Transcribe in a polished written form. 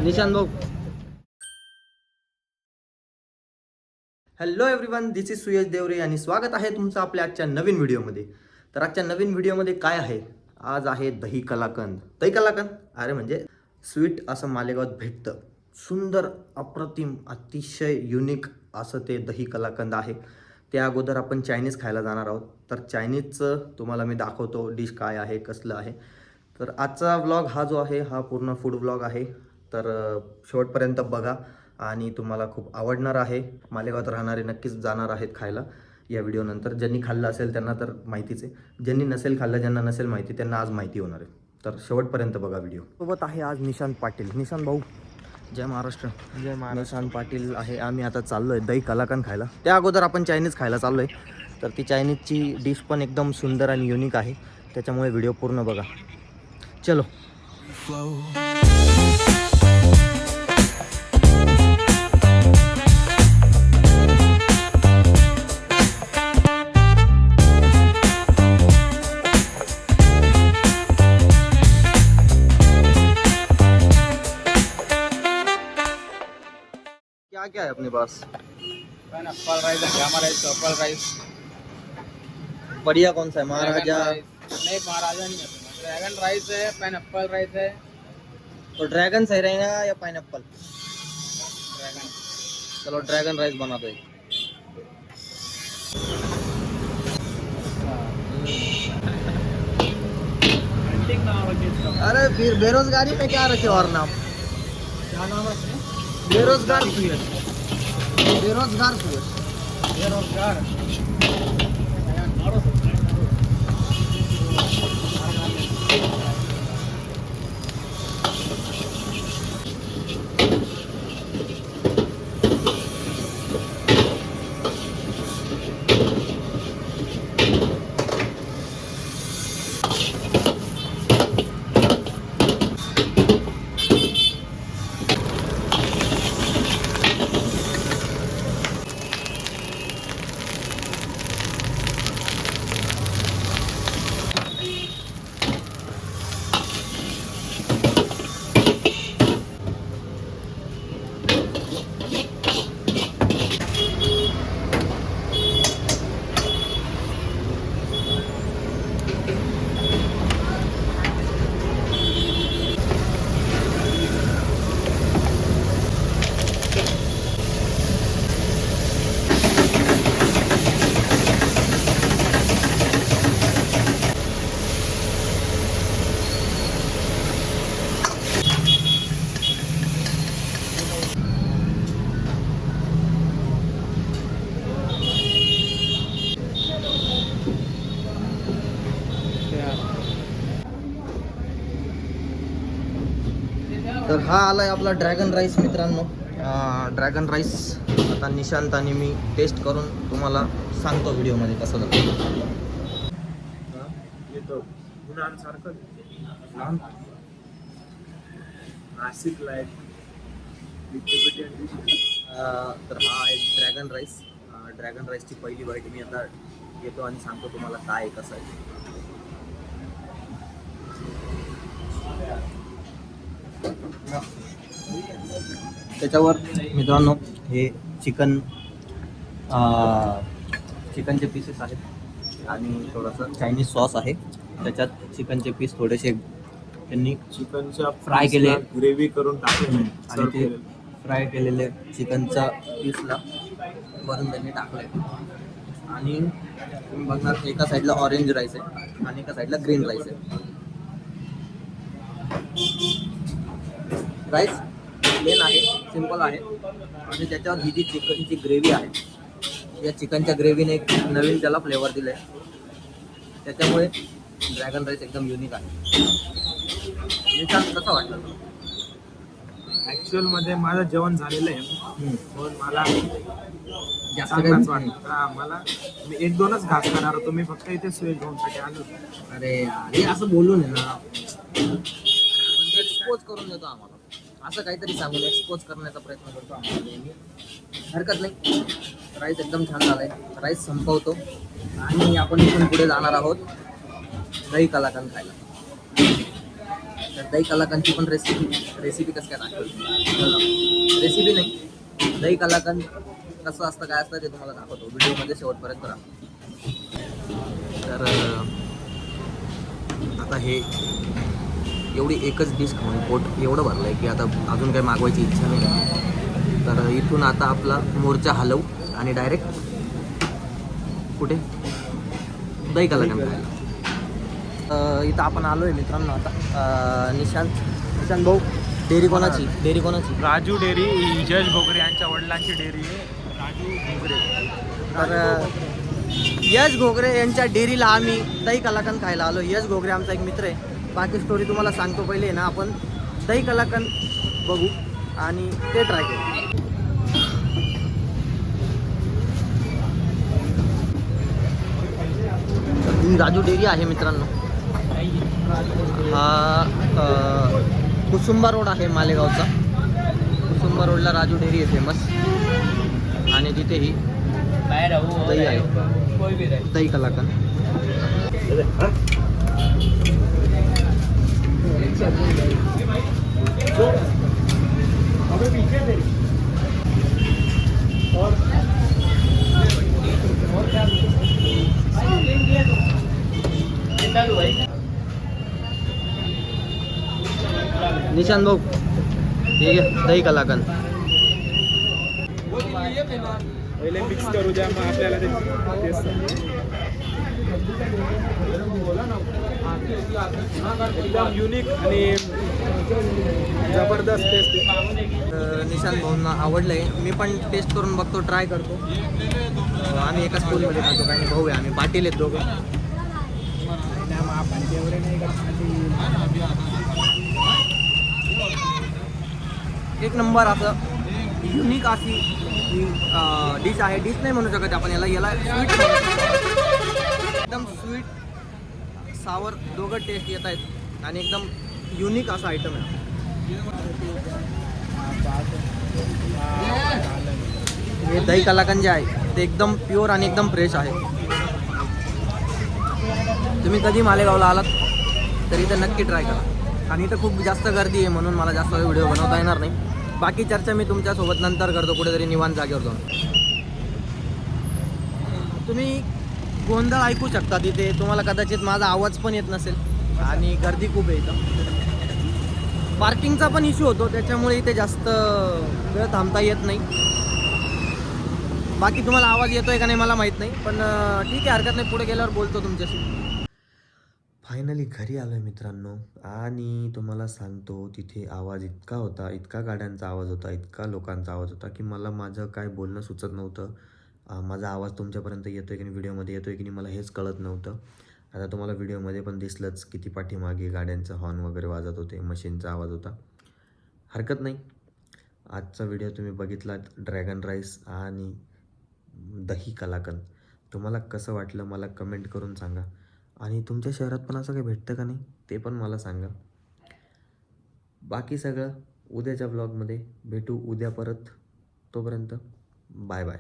निशांत भाऊ. Hello everyone, this is Suyash Deore आणि स्वागत आहे तुमचं आपल्या आजच्या नवीन व्हिडिओमध्ये. तर आजच्या नवीन व्हिडिओमध्ये काय आहे, आज आहे दही कलाकंद. दही कलाकंद अरे म्हणजे स्वीट असं मालेगावात भेटतं. सुंदर, अप्रतिम, अतिशय युनिक असं ते दही कलाकंद आहे. त्या अगोदर आपण चायनीज खायला जाणार आहोत. तर चायनीजचं तुम्हाला मी दाखवतो डिश काय आहे, कसलं आहे. तर आजचा व्लॉग हा जो आहे हा पूर्ण फूड व्लॉग आहे. तर शेवटपर्यंत बघा आणि तुम्हाला खूप आवडणार आहे. मालेगावात राहणारे नक्कीच जाणार आहेत खायला या व्हिडिओनंतर. ज्यांनी खाल्लं असेल त्यांना तर माहितीच आहे, ज्यांनी नसेल खाल्लं, ज्यांना नसेल माहिती त्यांना आज माहिती होणार आहे. तर शेवटपर्यंत बघा व्हिडिओ. सोबत आहे आज निशांत पाटील. निशांत भाऊ, जय महाराष्ट्र. जय महाराष्ट्र. निशांत पाटील आहे. आम्ही आता चाललो आहे दही कलाकंद खायला. त्या अगोदर आपण चायनीज खायला चाललो आहे. तर ती चायनीजची डिश पण एकदम सुंदर आणि युनिक आहे, त्याच्यामुळे व्हिडिओ पूर्ण बघा. चलो. क्या क्या है अपने पास? पाइनएप्पल राइस है, जामा राइस, पर्पल राइस। बढ़िया कौन सा है, महाराजा? नहीं, महाराजा नहीं है, ड्रैगन राइस है, पाइनएप्पल राइस है। तो ड्रैगन सही रहेगा या पाइनएप्पल? ड्रैगन। चलो ड्रैगन राइस बना दो एक. अरे फिर बेरोजगारी में क्या रखे और नाम? क्या नाम है? बेरोजगार सुयश. बेरोजगार सुयश. बेरोजगार। तर हा आलाय आपला ड्रॅगन राईस मित्रांनो. ड्रॅगन राईस आता निशांत आणि मी टेस्ट करून तुम्हाला सांगतो व्हिडिओमध्ये कसं लागतं. ये तो गुणांसारखं नाशिक लाईक. तर हा आहे ड्रॅगन राईस. ड्रॅगन राईसची पहिली बाईट मी आता घेतो आणि सांगतो तुम्हाला काय कसं आहे. त्याच्यावर मित्रांनो हे चिकनचे पीसेस आहेत आणि थोडंसं चायनीज सॉस आहे. त्याच्यात चिकनचे पीस थोडेसे त्यांनी चिकनच्या फ्राय केले, ग्रेव्ही करून टाकले आणि ते फ्राय केलेले चिकनच्या पीसला वरून त्यांनी टाकले. आणि तुम्ही बघणार एका साईडला ऑरेंज राईस आहे आणि एका साईडला ग्रीन राईस आहे. राईस प्लेन आहे, सिंपल आहे, आणि त्याच्यावर ही जी चिकनची ग्रेव्ही आहे या चिकनच्या ग्रेव्हीने एक नवीन त्याला फ्लेवर दिला आहे. त्याच्यामुळे ड्रॅगन राईस एकदम युनिक आहे. कसं वाटलं? ॲक्च्युअलमध्ये माझं जेवण झालेलं आहे, पण मला जास्त चांगलाच वाटतं. मला मी 1-2च घास खाणार होतो, मी फक्त इथे स्वीट घेऊनसाठी आलो. अरे अरे असं बोलून आहे ना, एक्सपोज करून देतो आम्हाला, असं काहीतरी सांगून एक्सपोज करण्याचा प्रयत्न करतो आम्हाला. हरकत नाही. राईस एकदम छान झालाय. राईस संपवतो आणि आपण इथून पुढे जाणार आहोत दही कलाकंद खायला. तर दही कलाकंदची पण रेसिपी कसं काय दाखवतो, रेसिपी नाही, दही कलाकंद कसं असतं काय असतं ते तुम्हाला दाखवतो व्हिडिओमध्ये शेवटपर्यंत राहा. तर आता हे एवढी एकच डिश खाऊन पोट एवढं भरलं आहे की आता अजून काही मागवायची इच्छा नाही. तर इथून आता आपला मोर्चा हलवू आणि डायरेक्ट कुठे दही कलाकंद खायला. इथं आपण आलो आहे मित्रांनो आता. निशांत भाऊ, डेअरी कोणाची? राजू डेअरी, यश घोगरे यांच्या वडिलांची डेअरी आहे, राजू घोगरे. तर यश घोगरे यांच्या डेअरीला आम्ही दही कलाकंद खायला आलो. यश घोगरे आमचा एक मित्र आहे. बाकी स्टोरी तुम्हाला सांगतो. पहिले आहे ना आपण दही कलाकंद बघू आणि ते ट्राय करू. ही राजू डेअरी आहे मित्रांनो. हा कुसुंबा रोड आहे मालेगावचा. कुसुंबा रोडला राजू डेअरी आहे फेमस. आणि तिथे ही दही आहे, दही कलाकंद. निशांत भाऊ, ठीक आहे, दही कलाकंद. पहिले मिक्स करू द्या, मग आपल्याला एकदम युनिक आणि जबरदस्त टेस्ट. निशांत भाऊंना आवडलंय. मी पण टेस्ट करून बघतो, ट्राय करतो. आम्ही एका स्कूलमध्ये खातो, काही भाऊ आहे, आम्ही पाटील आहेत दोघं. एक नंबर असं युनिक अशी डिश आहे. डिश नाही म्हणू शकत आपण याला स्वीट, एकदम स्वीट सावर दोघं टेस्ट येत आहेत आणि एकदम युनिक असा आयटम आहे. हे दही कलाकंद जे आहे ते एकदम प्युअर आणि एकदम फ्रेश आहे. तुम्ही कधी मालेगावला आलात तरी इथं नक्की ट्राय करा. आणि इथं खूप जास्त गर्दी आहे म्हणून मला जास्त व्हिडिओ बनवता येणार नाही. बाकी चर्चा मी तुमच्यासोबत नंतर करतो कुठेतरी निवांत जागेवर जाऊन. तुम्ही गोंधळ ऐकू शकता तिथे. तुम्हाला कदाचित माझा आवाज पण येत नसेल आणि गर्दी खूप आहे इथं. पार्किंगचा पण इश्यू होतो, त्याच्यामुळे इथे जास्त वेळ थांबता येत नाही. बाकी तुम्हाला आवाज येतोय का नाही मला माहीत नाही, पण ठीक आहे, हरकत नाही, पुढे गेल्यावर बोलतो तुमच्याशी. फायनली घरी आलो आहे मित्रांनो. आणि तुम्हाला सांगतो तिथे आवाज इतका होता, इतका गाड्यांचा आवाज होता, इतका लोकांचा आवाज होता की मला माझं काय बोलणं सुचत नव्हतं. माझा आवाज तुमच्यापर्यंत येतो आहे की नाही, व्हिडिओमध्ये येतो आहे की नाही, मला हेच कळत नव्हतं. आता तुम्हाला व्हिडिओमध्ये पण दिसलंच किती पाठीमागे गाड्यांचं हॉर्न वगैरे वाजत होते, मशीनचा आवाज होता. हरकत नाही, आजचा व्हिडिओ तुम्ही बघितलात ड्रॅगन राईस आणि दही कलाकंद. तुम्हाला कसं वाटलं मला कमेंट करून सांगा. आणि तुमच्या शहरात पण असं काही भेटतं का नाही ते पण मला सांगा. बाकी सगळं उद्याच्या ब्लॉगमध्ये भेटू. उद्या परत. तोपर्यंत बाय बाय.